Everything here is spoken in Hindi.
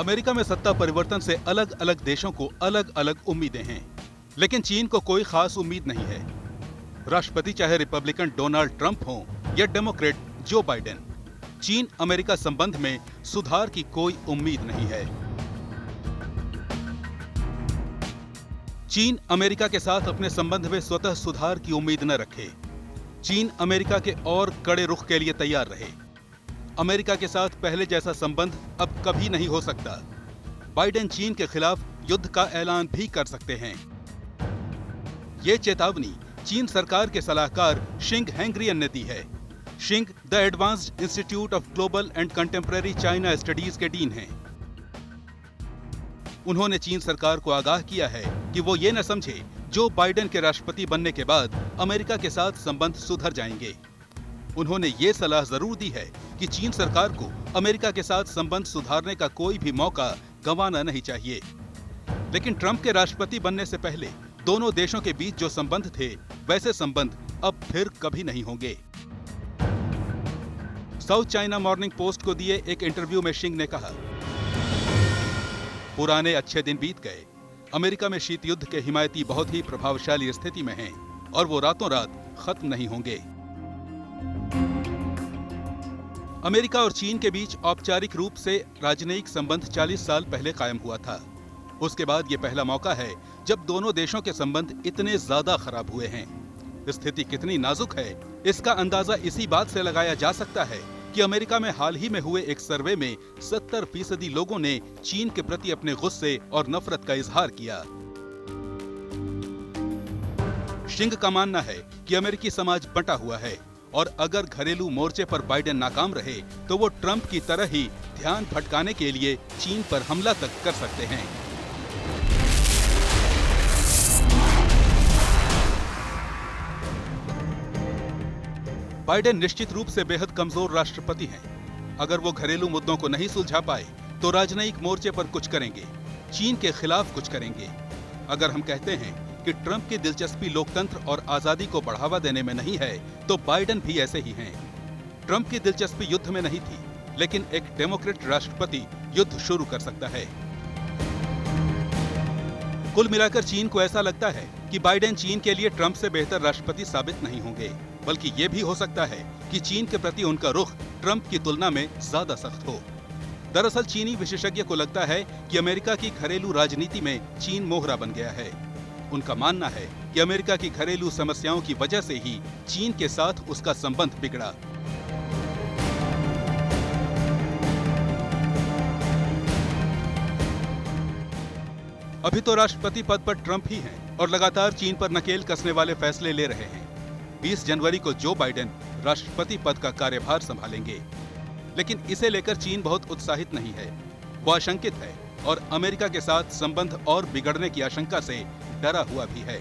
अमेरिका में सत्ता परिवर्तन से अलग अलग देशों को अलग अलग उम्मीदें हैं, लेकिन चीन को कोई खास उम्मीद नहीं है। राष्ट्रपति चाहे रिपब्लिकन डोनाल्ड ट्रंप हो या डेमोक्रेट जो बाइडेन, चीन अमेरिका संबंध में सुधार की कोई उम्मीद नहीं है। चीन अमेरिका के साथ अपने संबंध में स्वतः सुधार की उम्मीद न रखे। चीन अमेरिका के और कड़े रुख के लिए तैयार रहे। अमेरिका के साथ पहले जैसा संबंध अब कभी नहीं हो सकता। बाइडेन चीन के खिलाफ युद्ध का ऐलान भी कर सकते हैं। ये चेतावनी चीन सरकार के सलाहकार शिंग हैंगरियन ने दी है। शिंग the advanced institute of global and contemporary China studies के डीन हैं। उन्होंने चीन सरकार को आगाह किया है कि वो ये न समझे जो बाइडेन के राष्ट्रपति बनने के बाद अमेरिका के साथ संबंध सुधर जाएंगे। उन्होंने ये सलाह जरूर दी है कि चीन सरकार को अमेरिका के साथ संबंध सुधारने का कोई भी मौका गंवाना नहीं चाहिए। लेकिन ट्रंप के राष्ट्रपति बनने से पहले दोनों देशों के बीच जो संबंध थे, वैसे संबंध अब फिर कभी नहीं होंगे। साउथ चाइना मॉर्निंग पोस्ट को दिए एक इंटरव्यू में शिंग ने कहा, पुराने अच्छे दिन बीत गए। अमेरिका में शीत युद्ध के हिमायती बहुत ही प्रभावशाली स्थिति में हैं और वो रातों रात खत्म नहीं होंगे। अमेरिका और चीन के बीच औपचारिक रूप से राजनयिक संबंध 40 साल पहले कायम हुआ था। उसके बाद ये पहला मौका है जब दोनों देशों के संबंध इतने ज्यादा खराब हुए हैं। स्थिति कितनी नाजुक है, इसका अंदाजा इसी बात से लगाया जा सकता है कि अमेरिका में हाल ही में हुए एक सर्वे में 70% लोगों ने चीन के प्रति अपने गुस्से और नफरत का इजहार किया। शिंग का मानना है कि अमेरिकी समाज बंटा हुआ है और अगर घरेलू मोर्चे पर बाइडेन नाकाम रहे तो वो ट्रंप की तरह ही ध्यान भटकाने के लिए चीन पर हमला तक कर सकते हैं। बाइडेन निश्चित रूप से बेहद कमजोर राष्ट्रपति हैं। अगर वो घरेलू मुद्दों को नहीं सुलझा पाए तो राजनयिक मोर्चे पर कुछ करेंगे, चीन के खिलाफ कुछ करेंगे। अगर हम कहते हैं कि ट्रंप की दिलचस्पी लोकतंत्र और आजादी को बढ़ावा देने में नहीं है, तो बाइडेन भी ऐसे ही हैं। ट्रंप की दिलचस्पी युद्ध में नहीं थी, लेकिन एक डेमोक्रेट राष्ट्रपति युद्ध शुरू कर सकता है। कुल मिलाकर चीन को ऐसा लगता है कि बाइडेन चीन के लिए ट्रंप से बेहतर राष्ट्रपति साबित नहीं होंगे, बल्कि ये भी हो सकता है कि चीन के प्रति उनका रुख ट्रंप की तुलना में ज्यादा सख्त हो। दरअसल चीनी विशेषज्ञ को लगता है कि अमेरिका की घरेलू राजनीति में चीन मोहरा बन गया है। उनका मानना है कि अमेरिका की घरेलू समस्याओं की वजह से ही चीन के साथ उसका संबंध बिगड़ा। अभी तो राष्ट्रपति पद पर ट्रंप ही हैं और लगातार चीन पर नकेल कसने वाले फैसले ले रहे हैं। 20 जनवरी को जो बाइडेन राष्ट्रपति पद का कार्यभार संभालेंगे, लेकिन इसे लेकर चीन बहुत उत्साहित नहीं है। वो आशंकित है और अमेरिका के साथ संबंध और बिगड़ने की आशंका से डरा हुआ भी है।